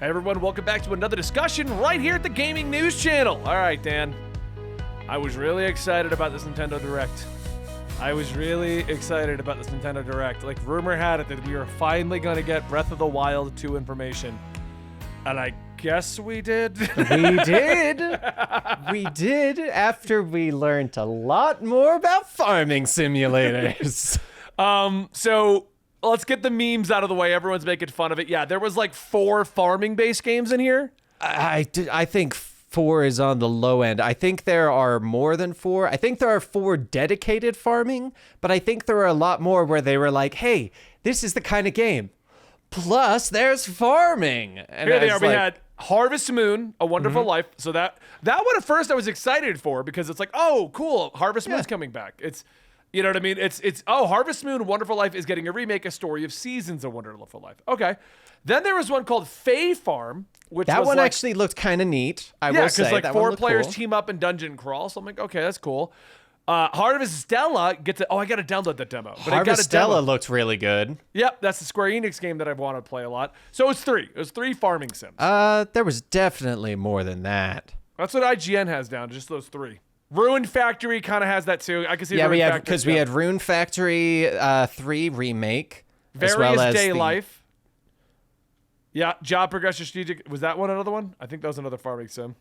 Hey everyone, welcome back to another discussion right here at the Gaming News Channel. All right, Dan. I was really excited about this Nintendo Direct. Like, rumor had it that we were finally going to get Breath of the Wild 2 information. And I guess we did. We did. We did after we learned a lot more about farming simulators. So let's get the memes out of the way. Everyone's making fun of it. Yeah, there was like 4 farming-based games in here. I think 4 is on the low end. I think there are more than 4. I think there are 4 dedicated farming, but I think there are a lot more where they were like, hey, this is the kind of game. Plus, there's farming. And here they are. We had Harvest Moon, A Wonderful Life. So that one at first I was excited for because it's like, oh, cool, Harvest Moon's coming back. It's, you know what I mean? It's Harvest Moon, A Wonderful Life is getting a remake, A Story of Seasons, A Wonderful Life. Okay. Then there was one called Fae Farm, which that was one like, actually looked kind of neat. I will say, because like that 4 one looked players cool. team up and dungeon crawl. So I'm like, okay, that's cool. Harvest Stella gets it. Oh, I got to download that demo. But Harvest Stella looked really good. Yep, that's the Square Enix game that I've wanted to play a lot. So it's 3. It was 3 farming sims. There was definitely more than that. That's what IGN has down, just those 3. Rune Factory kind of has that too. I can see. Yeah, Rune Factory, because we had Rune Factory 3 remake, Various as well as Day Life. Yeah, Job Progression Strategic. Was that one another one? I think that was another farming sim.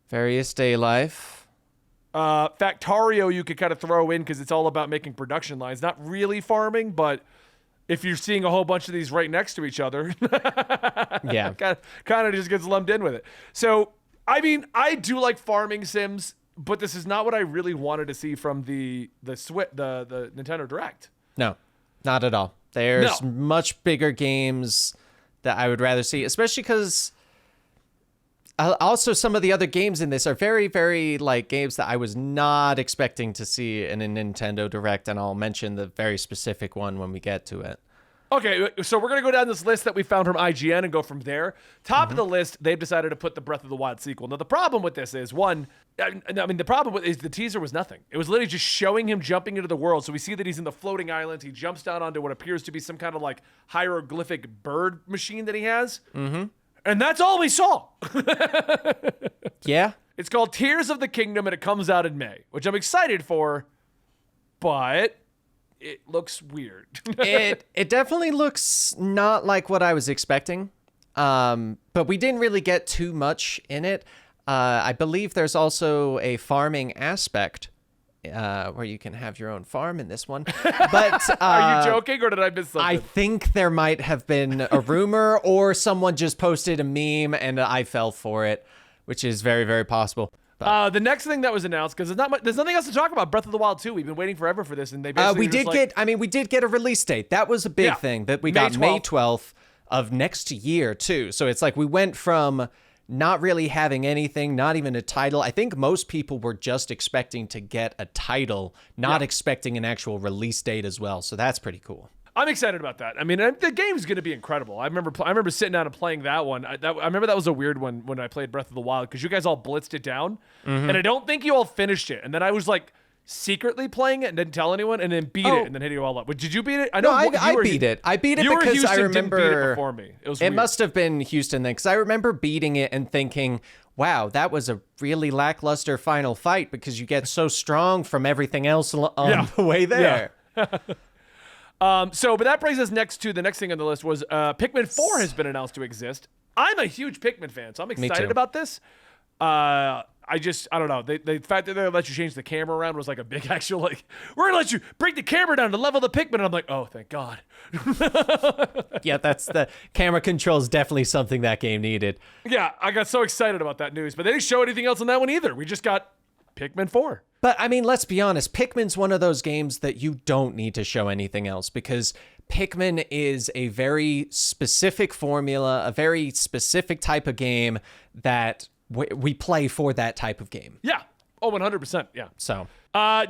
Various Day Life. Factorio you could kind of throw in because it's all about making production lines. Not really farming, but if you're seeing a whole bunch of these right next to each other, Yeah. kind of just gets lumped in with it. So, I mean, I do like farming sims, but this is not what I really wanted to see from the Nintendo Direct. No, not at all. There's much bigger games that I would rather see, especially because also some of the other games in this are very, very like games that I was not expecting to see in a Nintendo Direct, and I'll mention the very specific one when we get to it. Okay, so we're going to go down this list that we found from IGN and go from there. Top of the list, they've decided to put the Breath of the Wild sequel. Now, the problem with this is, the problem with is the teaser was nothing. It was literally just showing him jumping into the world. So we see that he's in the floating island. He jumps down onto what appears to be some kind of like hieroglyphic bird machine that he has. Mm-hmm. And that's all we saw. Yeah. It's called Tears of the Kingdom, and it comes out in May, which I'm excited for, but it looks weird. It definitely looks not like what I was expecting, but we didn't really get too much in it. I believe there's also a farming aspect where you can have your own farm in this one. But are you joking, or did I miss something? I think there might have been a rumor, or someone just posted a meme and I fell for it, which is very, very possible. The next thing that was announced, because there's nothing else to talk about. Breath of the Wild 2. We've been waiting forever for this, and they basically we did get a release date. That was a big thing that we got May 12th of next year too. So it's like we went from not really having anything, not even a title. I think most people were just expecting to get a title, not expecting an actual release date as well. So that's pretty cool. I'm excited about that. I mean, the game's going to be incredible. I remember sitting down and playing that one. I remember that was a weird one when I played Breath of the Wild, because you guys all blitzed it down, and I don't think you all finished it. And then I was like secretly playing it and didn't tell anyone, and then beat it and then hit you all up. But did you beat it? I know I beat it. I beat it because I remember didn't beat it before me. It must have been Houston then, because I remember beating it and thinking, wow, that was a really lackluster final fight because you get so strong from everything else on the way there. Yeah. But that brings us next to the next thing on the list was Pikmin 4 has been announced to exist. I'm a huge Pikmin fan, so I'm excited about this. I don't know. The fact that they let you change the camera around was like a big actual, like, we're going to let you break the camera down to level the Pikmin. And I'm like, oh, thank God. Yeah, that's the camera control is definitely something that game needed. Yeah, I got so excited about that news, but they didn't show anything else on that one either. We just got Pikmin 4. But I mean, let's be honest, Pikmin's one of those games that you don't need to show anything else, because Pikmin is a very specific formula, a very specific type of game that we play for that type of game. Yeah. Oh, 100%. Yeah. So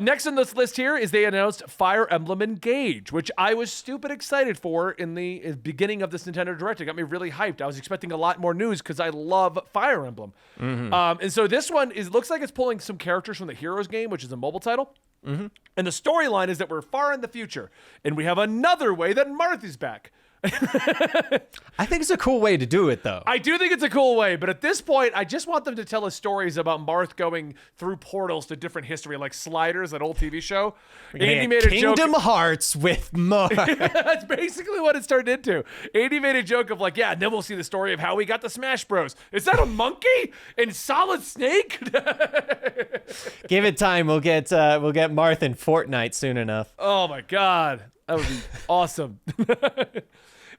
next on this list here is they announced Fire Emblem Engage, which I was stupid excited for in the beginning of this Nintendo Direct. It got me really hyped. I was expecting a lot more news because I love Fire Emblem. Mm-hmm. And so this one looks like it's pulling some characters from the Heroes game, which is a mobile title. Mm-hmm. And the storyline is that we're far in the future, and we have another way that Marth is back. I think it's a cool way to do it, though. I do think it's a cool way, but at this point, I just want them to tell us stories about Marth going through portals to different history, like Sliders, that old TV show. Andy made a Kingdom Hearts with Marth. That's basically what it turned into. Andy made a joke of like, yeah, and then we'll see the story of how we got the Smash Bros. Is that a monkey and Solid Snake? Give it time. We'll get Marth in Fortnite soon enough. Oh my God, that would be awesome.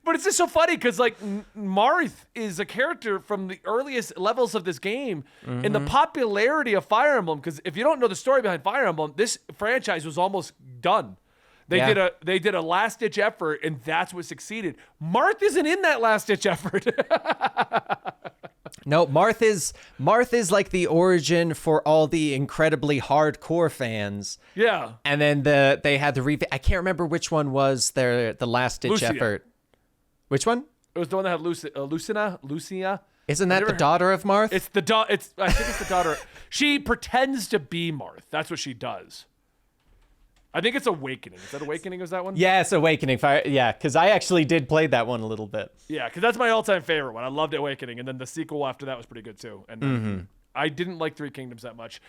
But it's just so funny because like Marth is a character from the earliest levels of this game, and the popularity of Fire Emblem. Because if you don't know the story behind Fire Emblem, this franchise was almost done. They did a last ditch effort, and that's what succeeded. Marth isn't in that last ditch effort. No, Marth is like the origin for all the incredibly hardcore fans. Yeah. And then they had the I can't remember which one was the last ditch effort. Which one? It was the one that had Lucia. Isn't that the daughter of Marth? It's the I think it's the daughter. She pretends to be Marth. That's what she does. I think it's Awakening. Is that Awakening? Was that one? Yeah, it's Awakening. Fire. Yeah, because I actually did play that one a little bit. Yeah, because that's my all-time favorite one. I loved Awakening, and then the sequel after that was pretty good too. And I didn't like Three Kingdoms that much.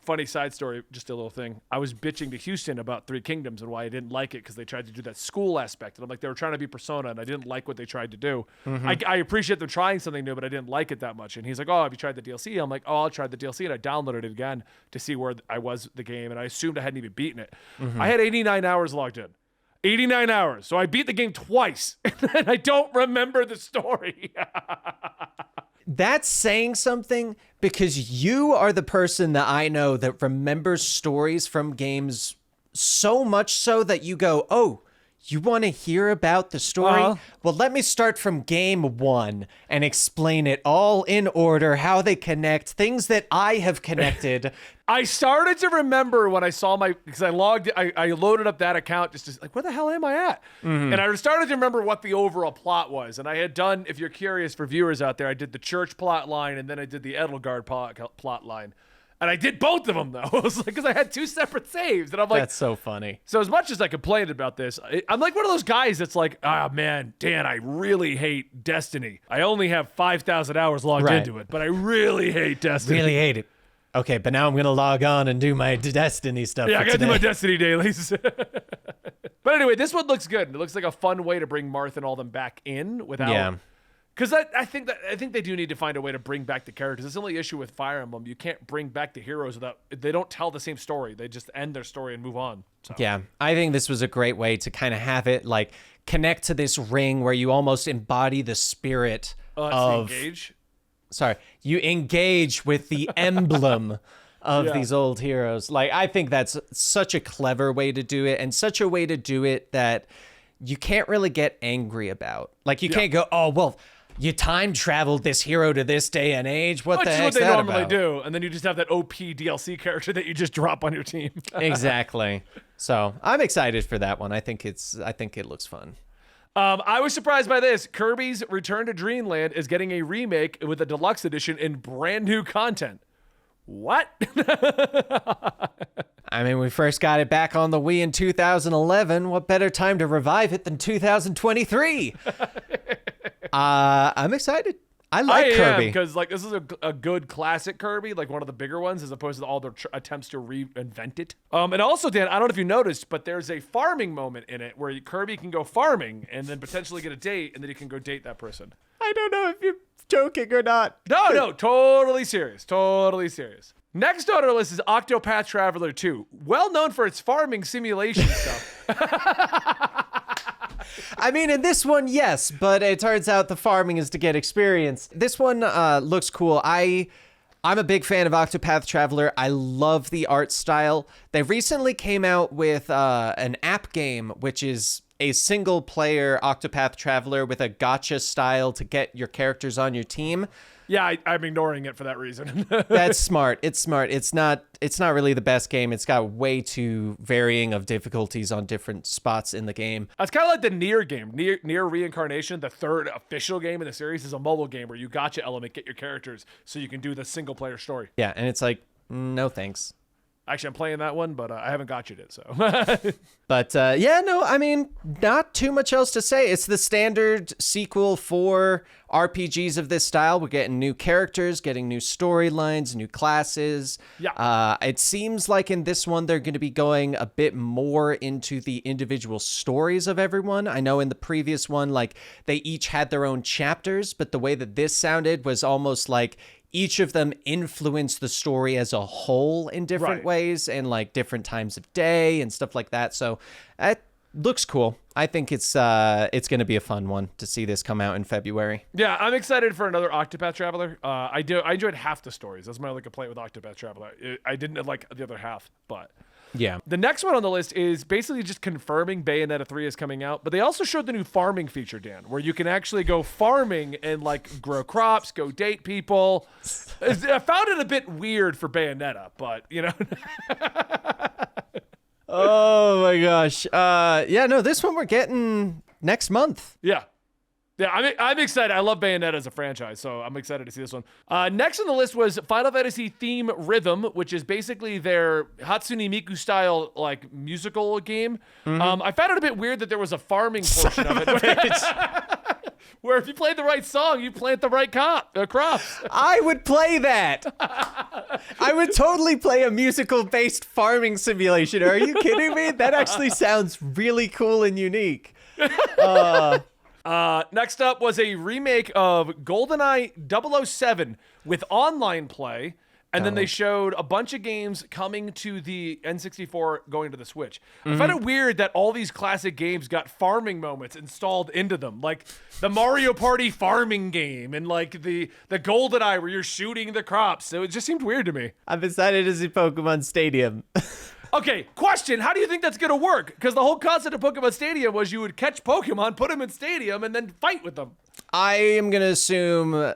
Funny side story, just a little thing. I was bitching to Houston about Three Kingdoms and why I didn't like it because they tried to do that school aspect. And I'm like, they were trying to be Persona, and I didn't like what they tried to do. I appreciate them trying something new, but I didn't like it that much. And he's like, oh, have you tried the DLC? I'm like, oh, I'll try the DLC. And I downloaded it again to see where I was the game, and I assumed I hadn't even beaten it. I had 89 hours logged in. 89 hours. So I beat the game twice, and I don't remember the story. That's saying something because you are the person that I know that remembers stories from games so much so that you go, oh, you want to hear about the story? Well, let me start from game one and explain it all in order, how they connect, things that I have connected. I started to remember when I saw because I loaded up that account just to like, where the hell am I at? And I started to remember what the overall plot was. And I had done, if you're curious for viewers out there, I did the church plot line and then I did the Edelgard plot line. And I did both of them though. It was like, because I had two separate saves, and I'm like, that's so funny. So as much as I complained about this, I'm like one of those guys that's like, ah, man, Dan, I really hate Destiny. I only have 5,000 hours logged into it, but I really hate Destiny. Really hate it. Okay, but now I'm gonna log on and do my Destiny stuff. Yeah, I gotta do my Destiny dailies. But anyway, this one looks good. It looks like a fun way to bring Marth and all them back in without. Yeah. Because I think they do need to find a way to bring back the characters. It's the only issue with Fire Emblem. You can't bring back the heroes they don't tell the same story. They just end their story and move on. So. Yeah, I think this was a great way to kind of have it like connect to this ring where you almost embody the spirit of engage. Sorry, you engage with the emblem of these old heroes. Like, I think that's such a clever way to do it, and such a way to do it that you can't really get angry about. Like, you can't go, oh, well, you time traveled this hero to this day and age. What the heck's that about? What they normally do, and then you just have that OP DLC character that you just drop on your team. Exactly. So I'm excited for that one. I think it looks fun. I was surprised by this. Kirby's Return to Dreamland is getting a remake with a deluxe edition and brand new content. What? I mean, we first got it back on the Wii in 2011. What better time to revive it than 2023? I'm excited. I like Kirby because like this is a good classic Kirby, like one of the bigger ones, as opposed to all their attempts to reinvent it. And also, Dan, I don't know if you noticed, but there's a farming moment in it where Kirby can go farming and then potentially get a date, and then he can go date that person. I don't know if you're joking or not. No, totally serious. Totally serious. Next on our list is Octopath Traveler 2, well known for its farming simulation stuff. I mean, in this one, yes, but it turns out the farming is to get experience. This one looks cool. I'm a big fan of Octopath Traveler. I love the art style. They recently came out with an app game, which is a single-player Octopath Traveler with a gacha style to get your characters on your team. Yeah, I'm ignoring it for that reason. That's smart. It's smart. It's not really the best game. It's got way too varying of difficulties on different spots in the game. It's kind of like the Nier game. Nier Reincarnation, the third official game in the series, is a mobile game where you gacha element, get your characters so you can do the single player story. Yeah, and it's like, no thanks. Actually, I'm playing that one, but I haven't got you it, so. But yeah, no, I mean, not too much else to say. It's the standard sequel for RPGs of this style. We're getting new characters, getting new storylines, new classes. Yeah. It seems like in this one, they're going to be going a bit more into the individual stories of everyone. I know in the previous one, like, they each had their own chapters, but the way that this sounded was almost like each of them influenced the story as a whole in different ways and like different times of day and stuff like that. So it looks cool. I think it's going to be a fun one to see this come out in February. Yeah, I'm excited for another Octopath Traveler. I enjoyed half the stories. That's my only complaint with Octopath Traveler. I didn't like the other half, but yeah. The next one on the list is basically just confirming Bayonetta 3 is coming out, but they also showed the new farming feature, Dan, where you can actually go farming and like grow crops, go date people. I found it a bit weird for Bayonetta, but you know. Oh my gosh. Yeah, no, this one we're getting next month. Yeah. Yeah, I'm excited. I love Bayonetta as a franchise, so I'm excited to see this one. Next on the list was Final Fantasy Theme Rhythm, which is basically their Hatsune Miku style like musical game. I found it a bit weird that there was a farming portion of it. Where if you played the right song, you plant the right crops. I would play that. I would totally play a musical-based farming simulation. Are you kidding me? That actually sounds really cool and unique. Next up was a remake of GoldenEye 007 with online play. And then they showed a bunch of games coming to the N64 going to the Switch. I find it weird that all these classic games got farming moments installed into them. Like the Mario Party farming game and like the GoldenEye where you're shooting the crops. So it just seemed weird to me. I'm excited to see Pokemon Stadium. Okay, question. How do you think that's going to work? Because the whole concept of Pokemon Stadium was you would catch Pokemon, put them in Stadium, and then fight with them. I am going to assume...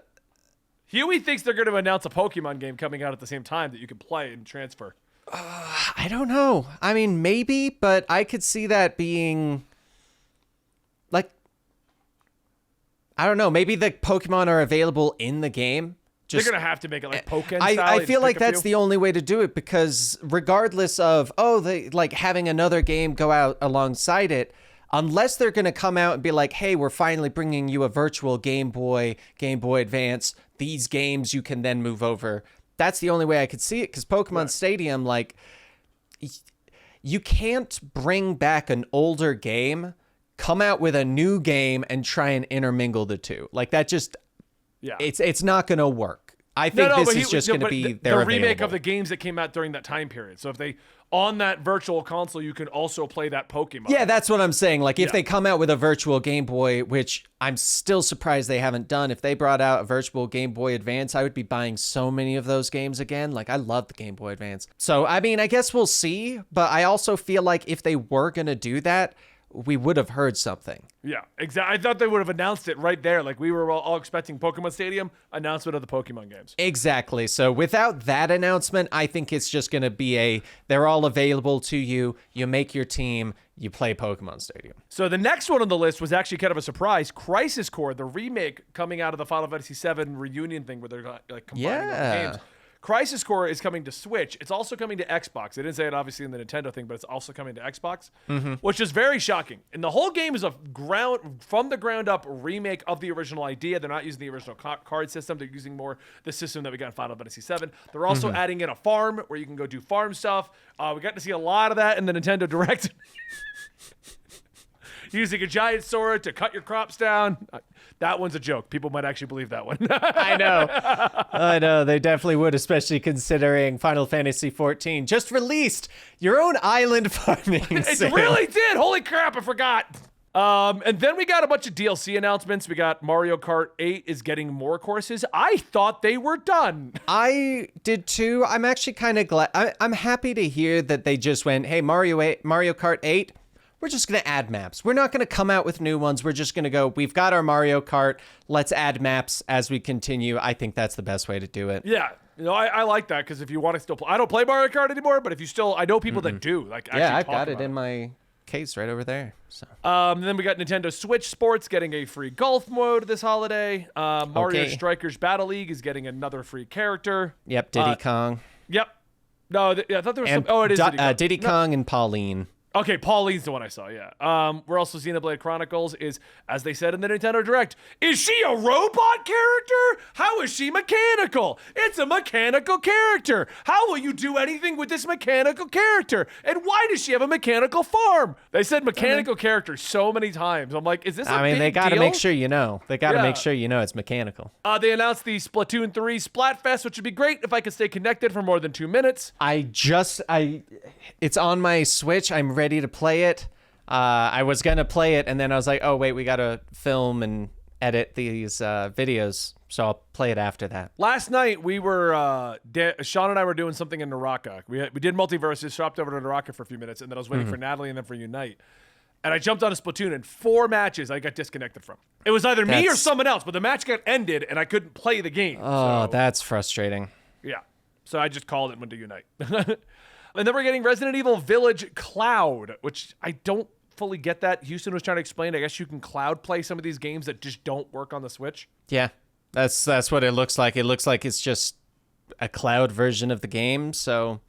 Huey thinks they're going to announce a Pokemon game coming out at the same time that you can play and transfer. I don't know. I mean, maybe, but I could see that being... like... I don't know. Maybe the Pokemon are available in the game. They're going to have to make it like Pokken style. I feel like that's the only way to do it because regardless of, they like having another game go out alongside it, unless they're going to come out and be like, hey, we're finally bringing you a virtual Game Boy Advance, these games you can then move over. That's the only way I could see it because Pokemon Stadium, like, you can't bring back an older game, come out with a new game, and try and intermingle the two. Like, that just... yeah, it's not going to work. I think this is just going to be the remake of the games that came out during that time period. So if they on that virtual console, you can also play that Pokemon. Yeah, that's what I'm saying. Like if they come out with a virtual Game Boy, which I'm still surprised they haven't done. If they brought out a virtual Game Boy Advance, I would be buying so many of those games again. Like I love the Game Boy Advance. So I mean, I guess we'll see. But I also feel like if they were going to do that, we would have heard something. Yeah, exactly. I thought they would have announced it right there. Like we were all expecting Pokemon Stadium, announcement of the Pokemon games. Exactly. So without that announcement, I think it's just going to be they're all available to you. You make your team, you play Pokemon Stadium. So the next one on the list was actually kind of a surprise. Crisis Core, the remake coming out of the Final Fantasy VII reunion thing where they're like combining all the games. Crisis Core is coming to Switch. It's also coming to Xbox. They didn't say it obviously in the Nintendo thing, but it's also coming to Xbox, which is very shocking. And the whole game is from the ground up remake of the original idea. They're not using the original card system. They're using more the system that we got in Final Fantasy VII. They're also adding in a farm where you can go do farm stuff. We got to see a lot of that in the Nintendo Direct. Using a giant sword to cut your crops down. That one's a joke. People might actually believe that one. I know. They definitely would, especially considering Final Fantasy XIV just released your own island farming It really did. Holy crap, I forgot. And then we got a bunch of DLC announcements. We got Mario Kart 8 is getting more courses. I thought they were done. I did too. I'm actually kind of glad. I'm happy to hear that they just went, hey, Mario Kart 8, we're just going to add maps. We're not going to come out with new ones. We're just going to go, we've got our Mario Kart. Let's add maps as we continue. I think that's the best way to do it. Yeah. I like that because if you want to still play, I don't play Mario Kart anymore, but if you still, I know people that do. Like, yeah, I've got it in my case right over there. So. Then we got Nintendo Switch Sports getting a free golf mode this holiday. Mario Strikers Battle League is getting another free character. Yep, Diddy Kong. Yep. No, I thought there was And some. Oh, it is Diddy Kong and Pauline. Okay, Pauline's the one I saw, yeah. We're also Xenoblade Chronicles is, as they said in the Nintendo Direct, is she a robot character? How is she mechanical? It's a mechanical character. How will you do anything with this mechanical character? And why does she have a mechanical farm? They said mechanical character so many times. I'm like, is this a big they got to deal? make sure you know. They got to make sure you know it's mechanical. They announced the Splatoon 3 Splatfest, which would be great if I could stay connected for more than 2 minutes. It's on my Switch. I'm ready to play it. I was gonna play it, and then I was like, oh wait, we gotta film and edit these videos, so I'll play it after that. Last night we were Sean and I were doing something in Naraka. We did multiverses, swapped over to Naraka for a few minutes, and then I was waiting for Natalie and then for Unite. And I jumped on a Splatoon, and 4 matches I got disconnected from. It was either me or someone else, but the match got ended, and I couldn't play the game. Oh, that's frustrating. Yeah. So I just called it and went to Unite. And then we're getting Resident Evil Village Cloud, which I don't fully get that. Houston was trying to explain. I guess you can cloud play some of these games that just don't work on the Switch. Yeah, that's what it looks like. It looks like it's just a cloud version of the game. So,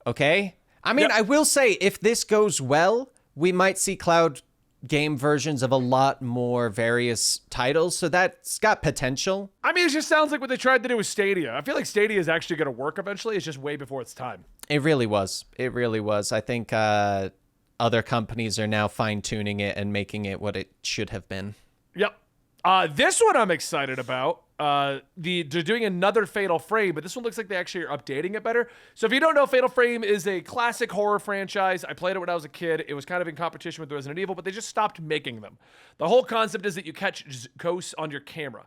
okay. I mean, I will say, if this goes well, we might see cloud game versions of a lot more various titles, so that's got potential. I mean, it just sounds like what they tried to do with Stadia. I feel like Stadia is actually going to work eventually. It's just way before its time. It really was. It really was. I think other companies are now fine-tuning it and making it what it should have been. Yep. This one I'm excited about. They're doing another Fatal Frame, but this one looks like they actually are updating it better. So if you don't know, Fatal Frame is a classic horror franchise. I played it when I was a kid. It was kind of in competition with Resident Evil, but they just stopped making them. The whole concept is that you catch ghosts on your camera.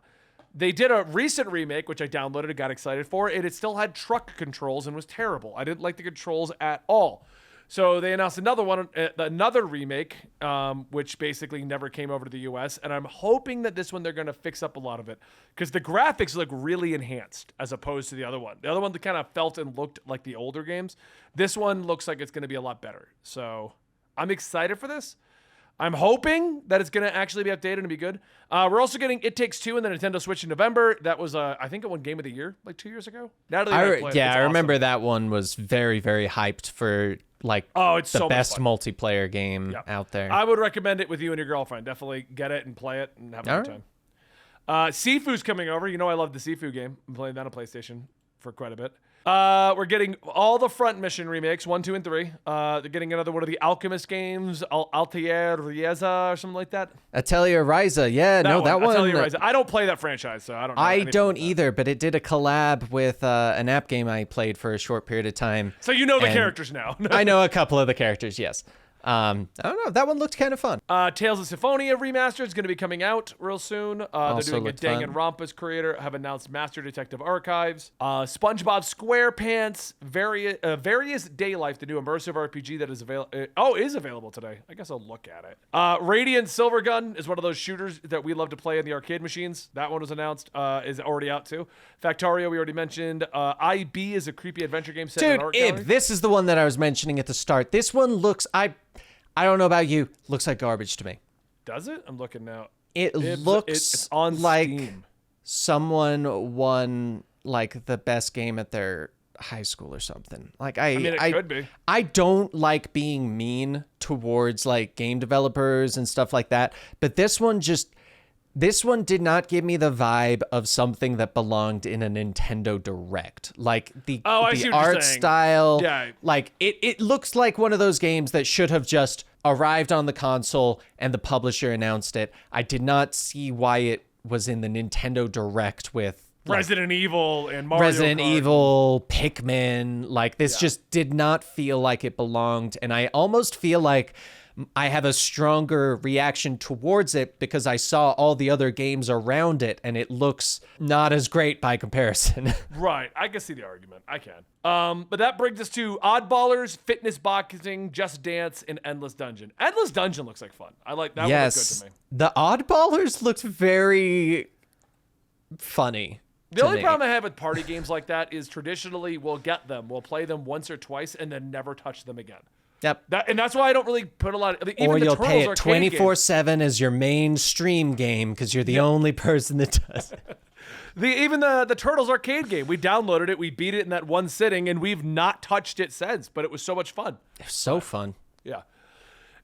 They did a recent remake, which I downloaded and got excited for, and it still had truck controls and was terrible. I didn't like the controls at all. So they announced another remake, which basically never came over to the US. And I'm hoping that this one, they're going to fix up a lot of it because the graphics look really enhanced as opposed to the other one. The other one that kind of felt and looked like the older games. This one looks like it's going to be a lot better. So I'm excited for this. I'm hoping that it's going to actually be updated and be good. We're also getting It Takes Two on the Nintendo Switch in November. That was, I think, it won Game of the Year like 2 years ago. Natalie and I played it. I remember that one was very, very hyped for it's the best multiplayer game out there. I would recommend it with you and your girlfriend. Definitely get it and play it and have a good time. Sifu's coming over. You know I love the Sifu game. I'm playing that on PlayStation for quite a bit. We're getting all the Front Mission remakes, 1, 2, and 3. They're getting another one of the Alchemist games, Altair Rieza or something like that. Atelier Ryza, that one. Atelier Ryza. I don't play that franchise, so I don't know. I don't either, but it did a collab with an app game I played for a short period of time. So you know the characters now. I know a couple of the characters, yes. I don't know. That one looked kind of fun. Tales of Symphonia Remastered is going to be coming out real soon. They're doing a Danganronpa's creator have announced Master Detective Archives. SpongeBob SquarePants, Various Day Life, the new immersive RPG that is available today. I guess I'll look at it. Radiant Silvergun is one of those shooters that we love to play in the arcade machines. That one was announced. Is already out too. Factorio, we already mentioned. IB is a creepy adventure game set in an art gallery. This is the one that I was mentioning at the start. This one looks... I don't know about you. Looks like garbage to me. Does it? I'm looking now. It's on like Steam. Someone won like the best game at their high school or something. Like it could be. I don't like being mean towards like game developers and stuff like that, but this one did not give me the vibe of something that belonged in a Nintendo Direct. Like the art style, like it looks like one of those games that should have just arrived on the console and the publisher announced it. I did not see why it was in the Nintendo Direct with Resident Evil and Mario Resident Kart. Evil, Pikmin. Like this just did not feel like it belonged, and I almost feel like I have a stronger reaction towards it because I saw all the other games around it and it looks not as great by comparison. Right. I can see the argument. I can. But that brings us to Oddballers, Fitness Boxing, Just Dance, and Endless Dungeon. Endless Dungeon looks like fun. I like that. One looks good to me. The Oddballers looked very funny. The only problem I have with party games like that is traditionally we'll get them, we'll play them once or twice, and then never touch them again. Yep. And that's why I don't really put a lot of... Even or the you'll Turtles pay it arcade game. 24/7 as your main stream game because you're the only person that does it. Even the Turtles arcade game, we downloaded it, we beat it in that one sitting, and we've not touched it since, but it was so much fun. It was so fun. Yeah.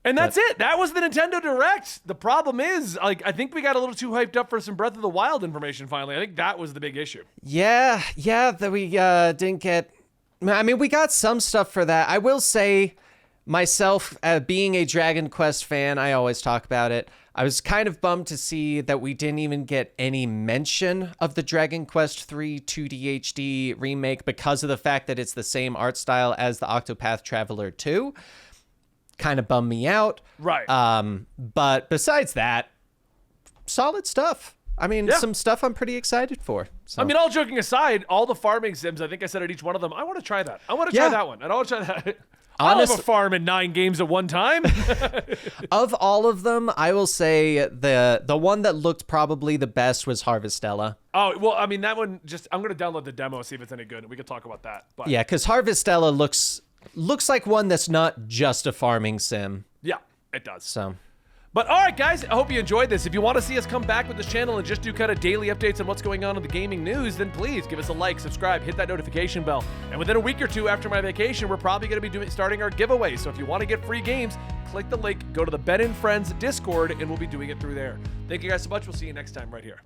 And that's it. That was the Nintendo Direct. The problem is, like, I think we got a little too hyped up for some Breath of the Wild information finally. I think that was the big issue. Yeah, that we didn't get... I mean, we got some stuff for that. I will say, myself, being a Dragon Quest fan, I always talk about it. I was kind of bummed to see that we didn't even get any mention of the Dragon Quest III 2D HD remake because of the fact that it's the same art style as the Octopath Traveler 2. Kind of bummed me out. Right. But besides that, solid stuff. I mean, some stuff I'm pretty excited for. So. I mean, all joking aside, all the farming sims, I think I said at each one of them, I want to try that. I want to try that one. I don't want to try that. I'll have a farm in 9 games at one time. Of all of them, I will say the one that looked probably the best was Harvestella. Oh, well, I mean, that one, I'm going to download the demo, see if it's any good. We could talk about that. But. Yeah, because Harvestella looks like one that's not just a farming sim. Yeah, it does. So... But all right, guys, I hope you enjoyed this. If you want to see us come back with this channel and just do kind of daily updates on what's going on in the gaming news, then please give us a like, subscribe, hit that notification bell. And within a week or two after my vacation, we're probably going to be starting our giveaway. So if you want to get free games, click the link, go to the Ben and Friends Discord, and we'll be doing it through there. Thank you guys so much. We'll see you next time right here.